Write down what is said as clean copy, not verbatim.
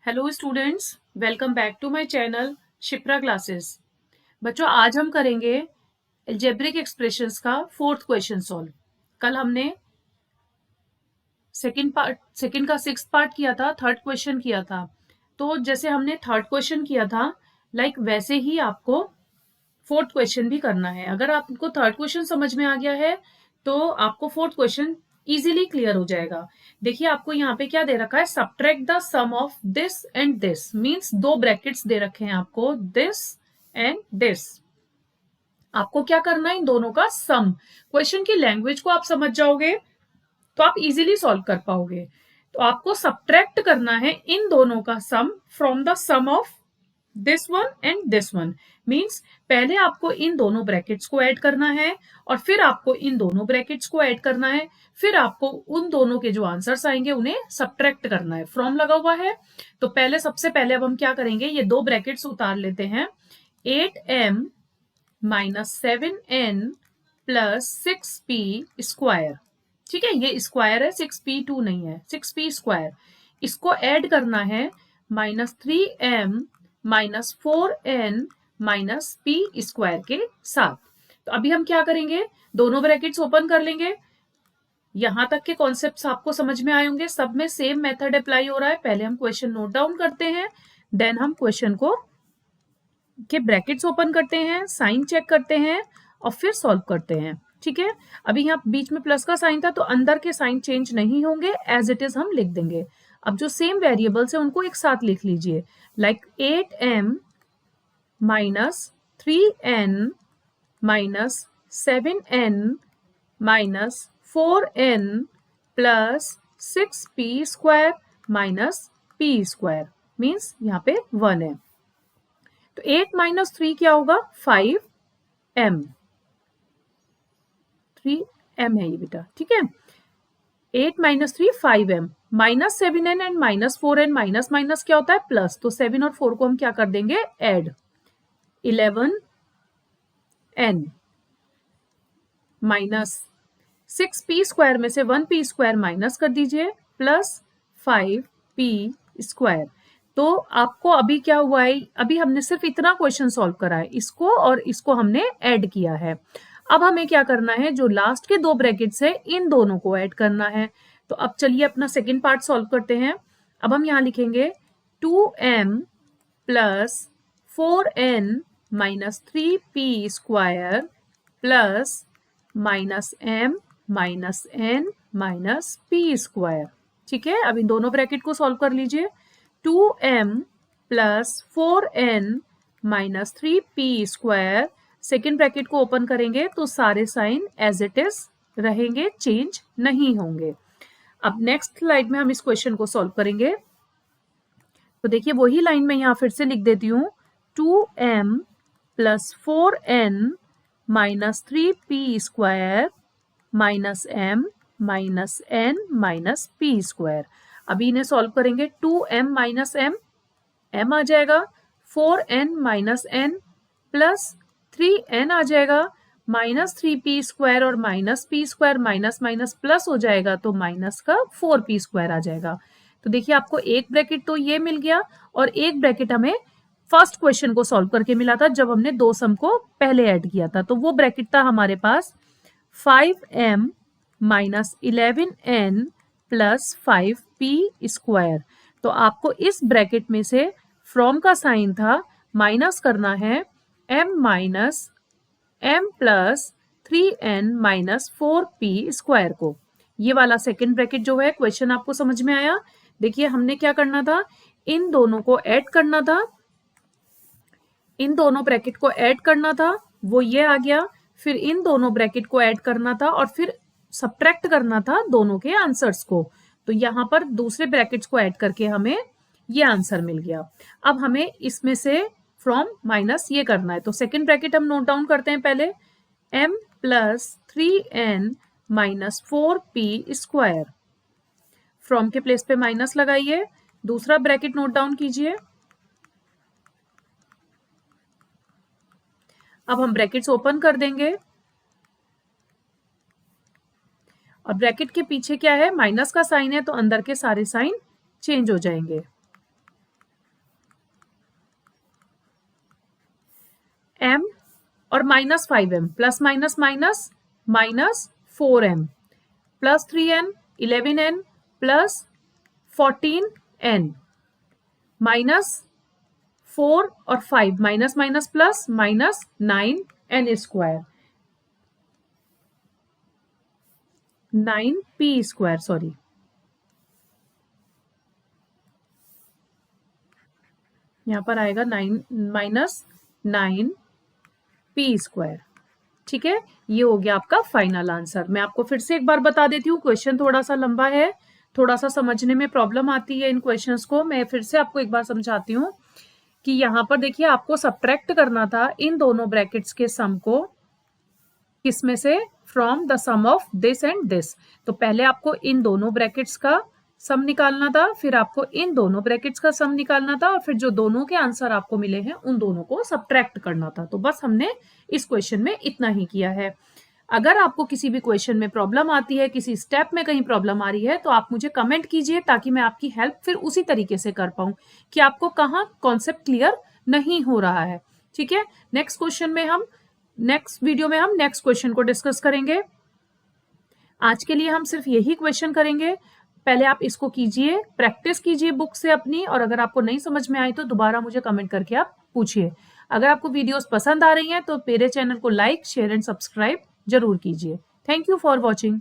Hello students, welcome back to my channel Shipra classes. बच्चों, आज हम करेंगे अलजेब्रिक एक्सप्रेशंस का फोर्थ क्वेश्चन सॉल्व। कल हमने सेकंड का सिक्स्थ पार्ट किया था, थर्ड क्वेश्चन किया था। तो जैसे हमने थर्ड क्वेश्चन किया था, वैसे ही आपको फोर्थ क्वेश्चन भी करना है। अगर आपको थर्ड क्वेश्चन समझ में आ गया है तो आपको फोर्थ क्वेश्चन इजीली क्लियर हो जाएगा। देखिए, आपको यहाँ पे क्या दे रखा है, subtract the sum of this and this, means दो ब्रैकेट्स दे रखे हैं आपको, दिस एंड दिस। आपको क्या करना है, इन दोनों का सम। क्वेश्चन की लैंग्वेज को आप समझ जाओगे तो आप इजीली सॉल्व कर पाओगे। तो आपको सब्ट्रैक्ट करना है इन दोनों का sum from the sum of this one and this one. Means पहले आपको इन दोनों ब्रैकेट्स को ऐड करना है और फिर आपको इन दोनों ब्रैकेट्स को ऐड करना है, फिर आपको उन दोनों के जो आंसर्स आएंगे उन्हें सब्ट्रैक्ट करना है। फ्रॉम लगा हुआ है तो सबसे पहले अब हम क्या करेंगे, ये दो ब्रैकेट्स उतार लेते हैं। 8m minus 7n plus 6p square. ठीक है, ये स्क्वायर है, 6p2 नहीं है, 6p स्क्वायर। इसको ऐड करना है -3m minus 4n minus p square के साथ। तो अभी हम क्या करेंगे, दोनों ब्रैकेट्स ओपन कर लेंगे। यहां तक के कॉन्सेप्ट्स आपको समझ में आए होंगे, सब में सेम मेथड अप्लाई हो रहा है। पहले हम क्वेश्चन नोट डाउन करते हैं, देन हम क्वेश्चन को के ब्रैकेट्स ओपन करते हैं, साइन चेक करते हैं और फिर सॉल्व करते हैं। ठीक है, अभी यहाँ बीच में प्लस का साइन था तो अंदर के साइन चेंज नहीं होंगे, एज इट इज हम लिख देंगे। अब जो सेम वेरिएबल्स है उनको एक साथ लिख लीजिए, like 8m minus 3n minus 7n minus 4n plus 6p square minus p square, means यहाँ पे 1 है। तो 8 माइनस 3 क्या होगा, 5m। 3m है ये बेटा, ठीक है। 8 minus 3 5m minus 7n and minus 4n, minus minus क्या होता है प्लस, तो 7 और 4 को हम क्या कर देंगे, add. 11n minus 6p square में से 1p स्क्वायर माइनस कर दीजिए, प्लस 5p स्क्वायर। तो आपको अभी क्या हुआ है, अभी हमने सिर्फ इतना क्वेश्चन सॉल्व करा है, इसको और इसको हमने ऐड किया है। अब हमें क्या करना है, जो लास्ट के दो ब्रैकेट्स है इन दोनों को ऐड करना है। तो अब चलिए अपना सेकेंड पार्ट सॉल्व करते हैं। अब हम यहाँ लिखेंगे 2m plus 4n minus 3p square plus minus m minus n minus p square. ठीक है, अब इन दोनों ब्रैकेट को सॉल्व कर लीजिए। 2m plus 4n minus 3p square, second bracket को ओपन करेंगे तो सारे साइन एज इट इज रहेंगे, चेंज नहीं होंगे। अब नेक्स्ट स्लाइड में हम इस क्वेश्चन को सॉल्व करेंगे। तो देखिए, वही लाइन में यहाँ फिर से लिख देती हूँ, 2m plus 4n minus 3p square minus m minus n minus p square. अभी इन्हें सॉल्व करेंगे, 2m माइनस m आ जाएगा, 4n minus n plus 3n आ जाएगा, माइनस 3p स्क्वायर और minus p square minus minus plus हो जाएगा तो minus का 4p स्क्वायर आ जाएगा। तो देखिए, आपको एक ब्रैकेट तो ये मिल गया और एक ब्रैकेट हमें फर्स्ट क्वेश्चन को सॉल्व करके मिला था जब हमने दो सम को पहले ऐड किया था। तो वो ब्रैकेट था हमारे पास 5m minus 11n plus 5p square. तो आपको इस ब्रैकेट में से फ्रॉम का साइन था, माइनस करना है m minus m plus 3n minus 4p square को। ये वाला सेकेंड ब्रैकेट जो है, क्वेश्चन आपको समझ में आया। देखिए, हमने क्या करना था, इन दोनों को ऐड करना था, इन दोनों ब्रैकेट को ऐड करना था, वो ये आ गया। फिर इन दोनों ब्रैकेट को ऐड करना था और फिर सब्ट्रैक्ट करना था दोनों के आंसर्स को। तो यहाँ पर दूसरे ब्रैकेट्स को ऐड करके हमें ये आंसर मिल गया। अब हमें इसमें से फ्रॉम माइनस ये करना है, तो सेकेंड ब्रैकेट हम नोट डाउन करते हैं पहले, m plus 3n minus 4p square. From के प्लेस पे माइनस लगाइए, दूसरा ब्रैकेट नोट डाउन कीजिए। अब हम ब्रैकेट्स ओपन कर देंगे और ब्रैकेट के पीछे क्या है, माइनस का साइन है तो अंदर के सारे साइन चेंज हो जाएंगे। -5m plus minus minus -4m plus 3n 11n plus 14n -4 और 5 minus minus plus -9n square 9p square sorry यहां पर आएगा 9 स्क्वायर। ठीक है, ये हो गया आपका फाइनल आंसर। मैं आपको फिर से एक बार बता देती हूँ, क्वेश्चन थोड़ा सा लंबा है, थोड़ा सा समझने में प्रॉब्लम आती है इन क्वेश्चंस को। मैं फिर से आपको एक बार समझाती हूँ कि यहाँ पर देखिए आपको सब्ट्रैक्ट करना था इन दोनों ब्रैकेट्स के सम को, किसमें से, from the sum of this and this. तो पहले आपको इन दोनों ब्रैकेट्स का सम निकालना था, फिर आपको इन दोनों ब्रैकेट्स का सम निकालना था, और फिर जो दोनों के आंसर आपको मिले हैं उन दोनों को सब्ट्रैक्ट करना था। तो बस हमने इस क्वेश्चन में इतना ही किया है। अगर आपको किसी भी क्वेश्चन में प्रॉब्लम आती है, किसी स्टेप में कहीं प्रॉब्लम आ रही है, तो आप मुझे कमेंट कीजिए ताकि मैं आपकी हेल्प फिर उसी तरीके से कर पाऊं कि आपको कहाँ कॉन्सेप्ट क्लियर नहीं हो रहा है। ठीक है, नेक्स्ट वीडियो में हम नेक्स्ट क्वेश्चन को डिस्कस करेंगे। आज के लिए हम सिर्फ यही क्वेश्चन करेंगे। पहले आप इसको कीजिए, प्रैक्टिस कीजिए बुक से अपनी, और अगर आपको नहीं समझ में आई तो दोबारा मुझे कमेंट करके आप पूछिए। अगर आपको वीडियोस पसंद आ रही हैं तो मेरे चैनल को लाइक, शेयर एंड सब्सक्राइब जरूर कीजिए। Thank you for watching.